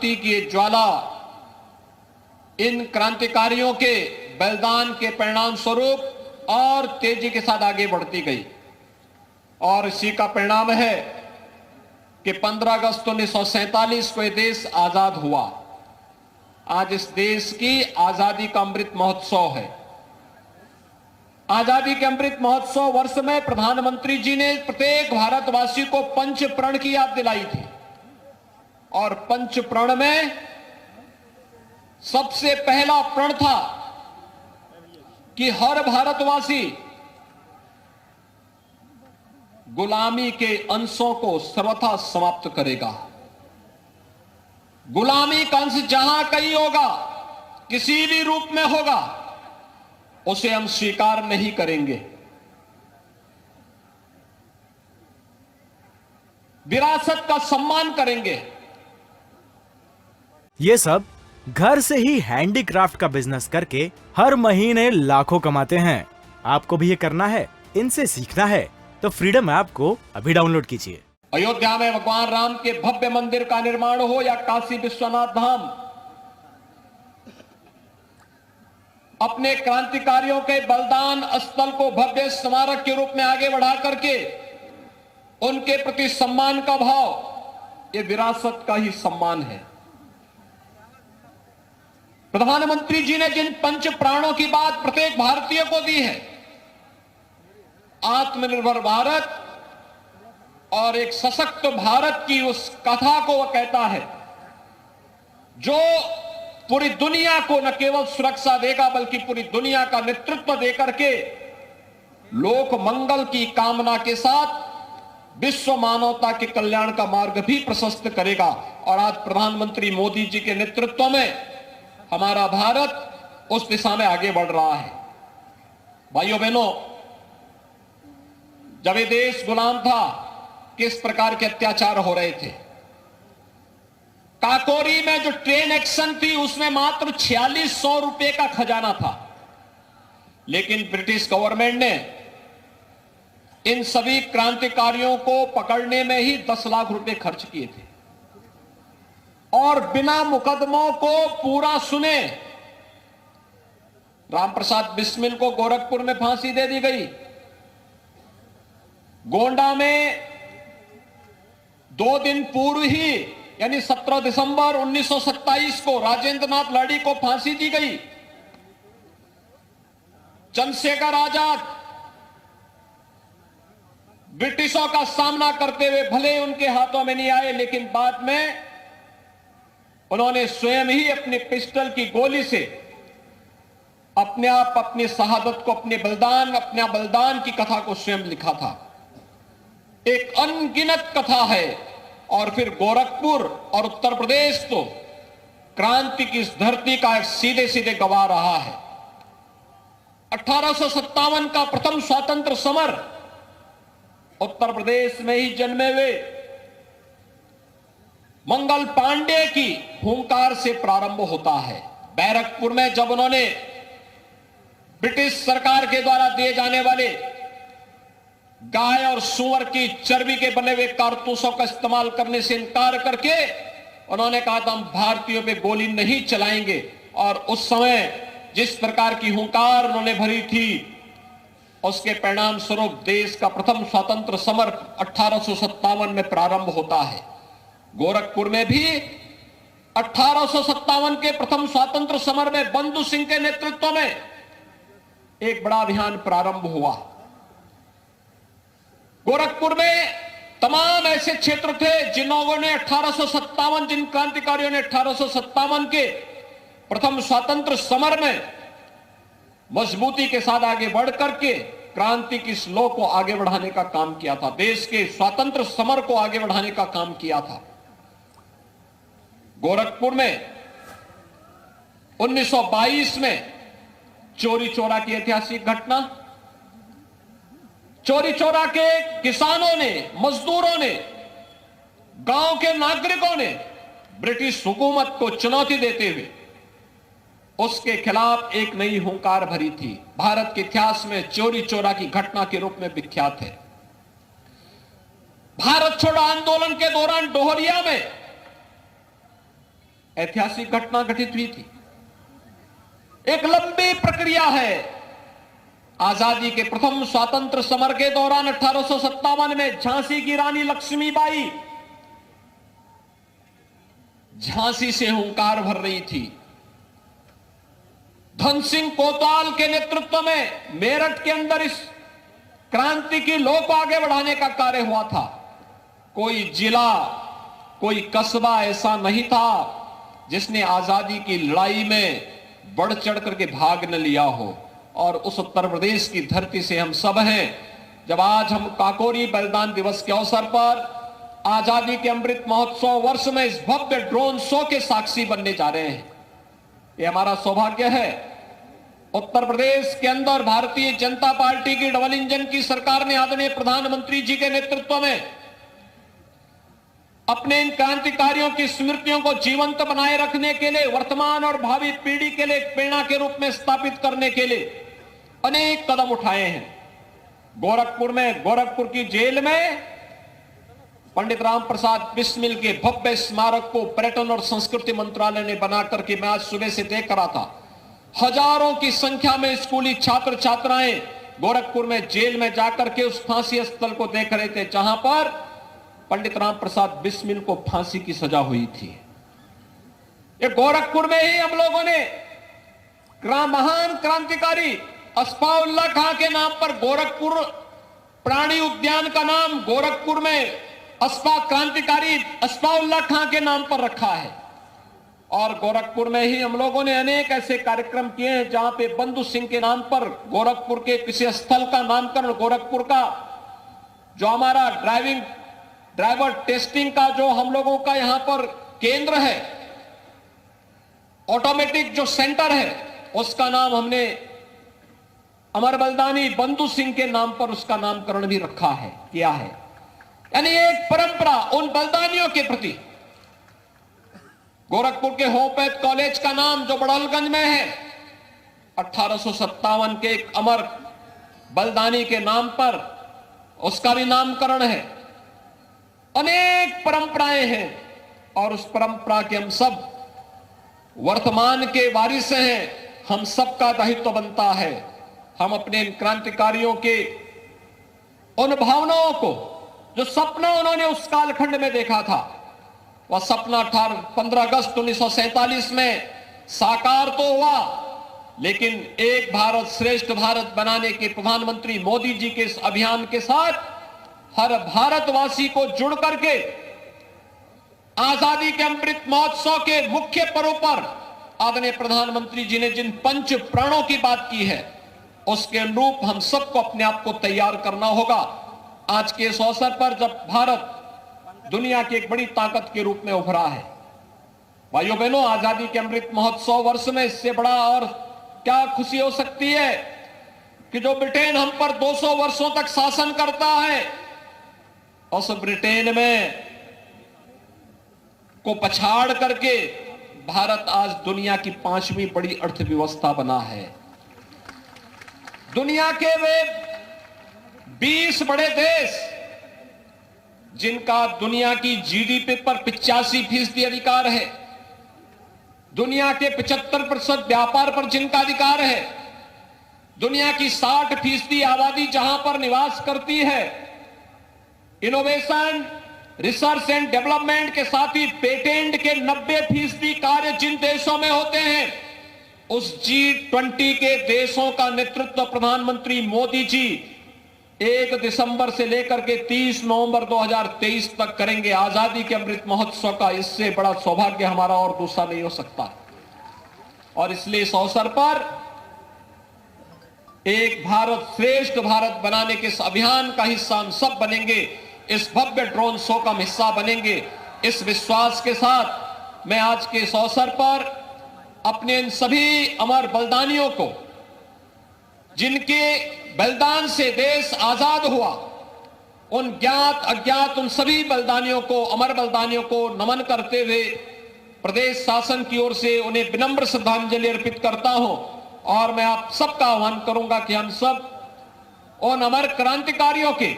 क्रांति की ये ज्वाला इन क्रांतिकारियों के बलिदान के परिणाम स्वरूप और तेजी के साथ आगे बढ़ती गई और इसी का परिणाम है कि 15 अगस्त 1947 को यह देश आजाद हुआ। आज इस देश की आजादी का अमृत महोत्सव है। आजादी के अमृत महोत्सव वर्ष में प्रधानमंत्री जी ने प्रत्येक भारतवासी को पंच प्रण की याद दिलाई थी और पंच प्रण में सबसे पहला प्रण था कि हर भारतवासी गुलामी के अंशों को सर्वथा समाप्त करेगा। गुलामी का अंश जहां कहीं होगा, किसी भी रूप में होगा, उसे हम स्वीकार नहीं करेंगे। विरासत का सम्मान करेंगे। ये सब घर से ही हैंडीक्राफ्ट का बिजनेस करके हर महीने लाखों कमाते हैं। आपको भी ये करना है, इनसे सीखना है तो फ्रीडम ऐप को अभी डाउनलोड कीजिए। अयोध्या में भगवान राम के भव्य मंदिर का निर्माण हो या काशी विश्वनाथ धाम, अपने क्रांतिकारियों के बलिदान स्थल को भव्य स्मारक के रूप में आगे बढ़ा करके उनके प्रति सम्मान का भाव, ये विरासत का ही सम्मान है। प्रधानमंत्री जी ने जिन पंच प्राणों की बात प्रत्येक भारतीय को दी है, आत्मनिर्भर भारत और एक सशक्त भारत की उस कथा को वह कहता है जो पूरी दुनिया को न केवल सुरक्षा देगा बल्कि पूरी दुनिया का नेतृत्व देकर के लोक मंगल की कामना के साथ विश्व मानवता के कल्याण का मार्ग भी प्रशस्त करेगा। और आज प्रधानमंत्री मोदी जी के नेतृत्व में हमारा भारत उस दिशा में आगे बढ़ रहा है। भाइयों बहनों, जब ये देश गुलाम था, किस प्रकार के अत्याचार हो रहे थे। काकोरी में जो ट्रेन एक्शन थी उसमें मात्र 4600 रुपए का खजाना था, लेकिन ब्रिटिश गवर्नमेंट ने इन सभी क्रांतिकारियों को पकड़ने में ही 10 लाख रुपए खर्च किए थे और बिना मुकदमों को पूरा सुने रामप्रसाद बिस्मिल को गोरखपुर में फांसी दे दी गई। गोंडा में 2 दिन पूर्व ही यानी 17 दिसंबर 1927 को राजेंद्र नाथ लाड़ी को फांसी दी गई। चंद्रशेखर आजाद ब्रिटिशों का सामना करते हुए भले उनके हाथों में नहीं आए, लेकिन बाद में उन्होंने स्वयं ही अपने पिस्टल की गोली से अपने आप अपनी शहादत को, अपने बलिदान की कथा को स्वयं लिखा था। एक अनगिनत कथा है। और फिर गोरखपुर और उत्तर प्रदेश तो क्रांति की इस धरती का एक सीधे सीधे गवाह रहा है। 1857 का प्रथम स्वतंत्र समर उत्तर प्रदेश में ही जन्मे हुए मंगल पांडे की हुंकार से प्रारंभ होता है। बैरकपुर में जब उन्होंने ब्रिटिश सरकार के द्वारा दिए जाने वाले गाय और सूअर की चर्बी के बने हुए कारतूसों का इस्तेमाल करने से इनकार करके उन्होंने कहा था हम भारतीयों पे गोली नहीं चलाएंगे। और उस समय जिस प्रकार की हुंकार उन्होंने भरी थी, उसके परिणाम स्वरूप देश का प्रथम स्वतंत्र समर 1857 में प्रारंभ होता है। गोरखपुर में भी 1857 के प्रथम स्वतंत्र समर में बंधु सिंह के नेतृत्व में एक बड़ा अभियान प्रारंभ हुआ। गोरखपुर में तमाम ऐसे क्षेत्र थे जिन क्रांतिकारियों ने 1857 के प्रथम स्वतंत्र समर में मजबूती के साथ आगे बढ़ करके क्रांति की स्लो को आगे बढ़ाने का काम किया था, देश के स्वतंत्र समर को आगे बढ़ाने का काम किया था। गोरखपुर में 1922 में चोरी चोरा की ऐतिहासिक घटना, चोरी चोरा के किसानों ने, मजदूरों ने, गांव के नागरिकों ने ब्रिटिश हुकूमत को चुनौती देते हुए उसके खिलाफ एक नई हुंकार भरी थी। भारत के इतिहास में चोरी चोरा की घटना के रूप में विख्यात है। भारत छोड़ो आंदोलन के दौरान डोहरिया में ऐतिहासिक घटना घटित हुई थी। एक लंबी प्रक्रिया है। आजादी के प्रथम स्वातंत्र समर के दौरान 1857 में झांसी की रानी लक्ष्मीबाई झांसी से हुंकार भर रही थी। धन सिंह कोतवाल के नेतृत्व में मेरठ के अंदर इस क्रांति की लौ को आगे बढ़ाने का कार्य हुआ था। कोई जिला, कोई कस्बा ऐसा नहीं था जिसने आजादी की लड़ाई में बढ़ चढ़ करके भाग न लिया हो। और उस उत्तर प्रदेश की धरती से हम सब हैं। जब आज हम काकोरी बलिदान दिवस के अवसर पर आजादी के अमृत महोत्सव वर्ष में इस भव्य ड्रोन शो के साक्षी बनने जा रहे हैं, ये हमारा सौभाग्य है। उत्तर प्रदेश के अंदर भारतीय जनता पार्टी की डबल इंजन की सरकार ने आदरणीय प्रधानमंत्री जी के नेतृत्व में अपने इन क्रांतिकारियों की स्मृतियों को जीवंत बनाए रखने के लिए, वर्तमान और भावी पीढ़ी के लिए एक प्रेरणा के रूप में स्थापित करने के लिए अनेक कदम उठाए हैं। गोरखपुर में, गोरखपुर की जेल में पंडित राम प्रसाद बिस्मिल के भव्य स्मारक को पर्यटन और संस्कृति मंत्रालय ने बनाकर के मैं आज सुबह से देख रहा था। हजारों की संख्या में स्कूली छात्र छात्राएं गोरखपुर में जेल में जाकर के उस फांसी स्थल को देख रहे थे जहां पर पंडित राम प्रसाद बिस्मिल को फांसी की सजा हुई थी। ये गोरखपुर में ही हम लोगों ने महान क्रांतिकारी अस्फाउल्लाह खां के नाम पर गोरखपुर प्राणी उद्यान का नाम गोरखपुर में क्रांतिकारी अस्फाउल्लाह खां के नाम पर रखा है। और गोरखपुर में ही हम लोगों ने अनेक ऐसे कार्यक्रम किए हैं जहां पे बंधु सिंह के नाम पर गोरखपुर के किसी स्थल का नामकरण, गोरखपुर का जो हमारा ड्राइवर टेस्टिंग का जो हम लोगों का यहां पर केंद्र है, ऑटोमेटिक जो सेंटर है, उसका नाम हमने अमर बलिदानी बंधु सिंह के नाम पर उसका नामकरण भी रखा है, किया है। यानी एक परंपरा उन बलिदानियों के प्रति। गोरखपुर के होपैथ कॉलेज का नाम जो बड़ौलगंज में है, 1857 के एक अमर बलिदानी के नाम पर उसका भी नामकरण है। अनेक परंपराएं हैं और उस परंपरा के हम सब वर्तमान के वारिस हैं। हम सबका दायित्व बनता है हम अपने इन क्रांतिकारियों के उन भावनाओं को, जो सपना उन्होंने उस कालखंड में देखा था, वह सपना 15 अगस्त 1947 में साकार तो हुआ, लेकिन एक भारत श्रेष्ठ भारत बनाने के प्रधानमंत्री मोदी जी के इस अभियान के साथ हर भारतवासी को जुड़ करके आजादी के अमृत महोत्सव के मुख्य पर्व पर आदरणीय प्रधानमंत्री जी ने जिन पंच प्राणों की बात की है, उसके अनुरूप हम सबको अपने आप को तैयार करना होगा। आज के इस अवसर पर जब भारत दुनिया की एक बड़ी ताकत के रूप में उभरा है, भाइयों बहनों, आजादी के अमृत महोत्सव वर्ष में इससे बड़ा और क्या खुशी हो सकती है कि जो ब्रिटेन हम पर 200 वर्षों तक शासन करता है, उस ब्रिटेन में को पछाड़ करके भारत आज दुनिया की 5वीं बड़ी अर्थव्यवस्था बना है। दुनिया के वे 20 बड़े देश जिनका दुनिया की जीडीपी पर 85% अधिकार है, दुनिया के 75% व्यापार पर जिनका अधिकार है, दुनिया की 60% आबादी जहां पर निवास करती है, इनोवेशन, रिसर्च एंड डेवलपमेंट के साथ ही पेटेंट के 90% कार्य जिन देशों में होते हैं, उस G20 के देशों का नेतृत्व प्रधानमंत्री मोदी जी 1 दिसंबर से लेकर के 30 नवंबर 2023 तक करेंगे। आजादी के अमृत महोत्सव का इससे बड़ा सौभाग्य हमारा और दूसरा नहीं हो सकता। और इसलिए इस अवसर पर एक भारत श्रेष्ठ भारत बनाने के इस अभियान का हिस्सा हम सब बनेंगे, इस भव्य ड्रोन शो का हिस्सा बनेंगे। इस विश्वास के साथ मैं आज के इस अवसर पर अपने इन सभी अमर बलिदानियों को, जिनके बलिदान से देश आजाद हुआ, उन ज्ञात अज्ञात उन सभी बलिदानियों को, अमर बलिदानियों को नमन करते हुए प्रदेश शासन की ओर से उन्हें विनम्र श्रद्धांजलि अर्पित करता हूं। और मैं आप सबका आह्वान करूंगा कि हम सब उन अमर क्रांतिकारियों के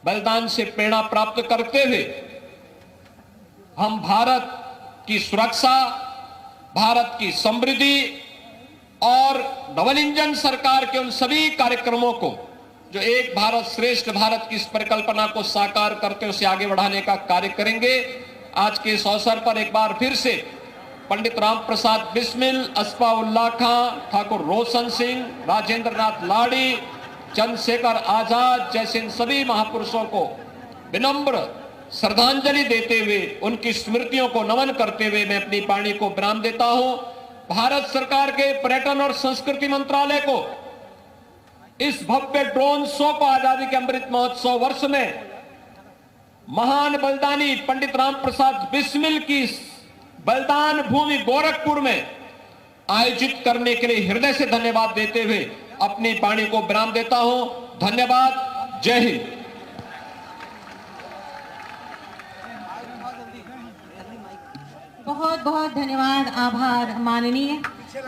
बलिदान से प्रेरणा प्राप्त करते हुए हम भारत की सुरक्षा, भारत की समृद्धि और डबल इंजन सरकार के उन सभी कार्यक्रमों को जो एक भारत श्रेष्ठ भारत की इस परिकल्पना को साकार करते उसे आगे बढ़ाने का कार्य करेंगे। आज के इस अवसर पर एक बार फिर से पंडित राम प्रसाद बिस्मिल, अस्फाउल्लाह खां, ठाकुर रोशन सिंह, राजेंद्र नाथ लाड़ी, चंद्रशेखर आजाद जैसे इन सभी महापुरुषों को विनम्र श्रद्धांजलि देते हुए, उनकी स्मृतियों को नमन करते हुए मैं अपनी वाणी को विराम देता हूं। भारत सरकार के पर्यटन और संस्कृति मंत्रालय को इस भव्य ड्रोन शो को आजादी के अमृत महोत्सव वर्ष में महान बलिदानी पंडित राम प्रसाद बिस्मिल की बलिदान भूमि गोरखपुर में आयोजित करने के लिए हृदय से धन्यवाद देते हुए अपनी वाणी को विराम देता हूं। धन्यवाद। जय हिंद। बहुत बहुत धन्यवाद, आभार माननीय।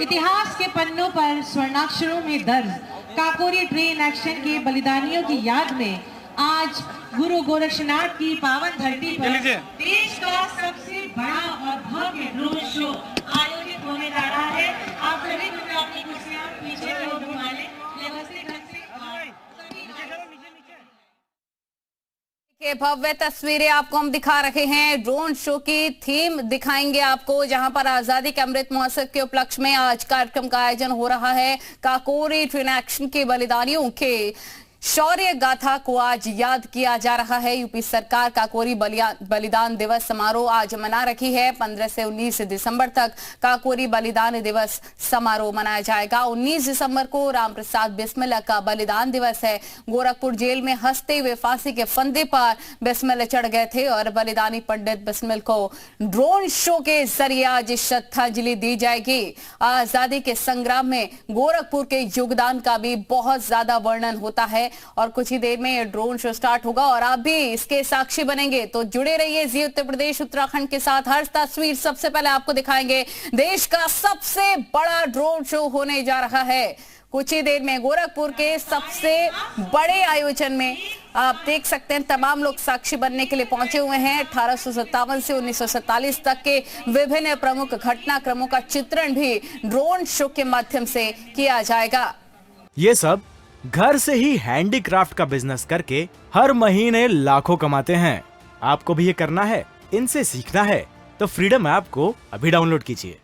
इतिहास के पन्नों पर स्वर्णाक्षरों में दर्ज काकोरी ट्रेन एक्शन के बलिदानियों की याद में आज गुरु गोरक्षनाथ की पावन धरती पर देश का सबसे बड़ा और भव्य ड्रोन शो आयोजित होने जा रहा है। आप सभी को अपनी कुर्सियां पीछे की ओर घुमा लें, व्यवस्थित ढंग से। के भव्य तस्वीरें आपको हम दिखा रहे हैं। ड्रोन शो की थीम दिखाएंगे आपको, जहां पर आजादी के अमृत महोत्सव के उपलक्ष्य में आज कार्यक्रम का आयोजन हो रहा है। काकोरी ट्रेन एक्शन के बलिदानियों के शौर्य गाथा को आज याद किया जा रहा है। यूपी सरकार काकोरी बलिदान दिवस समारोह आज मना रही है। 15 से 19 दिसंबर तक काकोरी बलिदान दिवस समारोह मनाया जाएगा। 19 दिसंबर को राम प्रसाद बिस्मिल का बलिदान दिवस है। गोरखपुर जेल में हंसते हुए फांसी के फंदे पर बिस्मिल चढ़ गए थे और बलिदानी पंडित बिस्मिल को ड्रोन शो के जरिए आज श्रद्धांजलि दी जाएगी। आजादी के संग्राम में गोरखपुर के योगदान का भी बहुत ज्यादा वर्णन होता है और कुछ ही देर में ये ड्रोन शो स्टार्ट होगा और आप भी इसके साक्षी बनेंगे। तो जुड़े रहिए जी उत्तर प्रदेश उत्तराखंड के साथ। हर तस्वीर सबसे पहले आपको दिखाएंगे। देश का सबसे बड़ा ड्रोन शो होने जा रहा है। कुछ ही देर में गोरखपुर के सबसे बड़े आयोजन में आप देख सकते हैं तमाम लोग साक्षी बनने के लिए पहुंचे हुए हैं। 1857 से 1947 तक के विभिन्न प्रमुख घटनाक्रमों का चित्रण भी ड्रोन शो के माध्यम से किया जाएगा। ये सब घर से ही हैंडीक्राफ्ट का बिजनेस करके हर महीने लाखों कमाते हैं। आपको भी ये करना है, इनसे सीखना है तो फ्रीडम ऐप को अभी डाउनलोड कीजिए।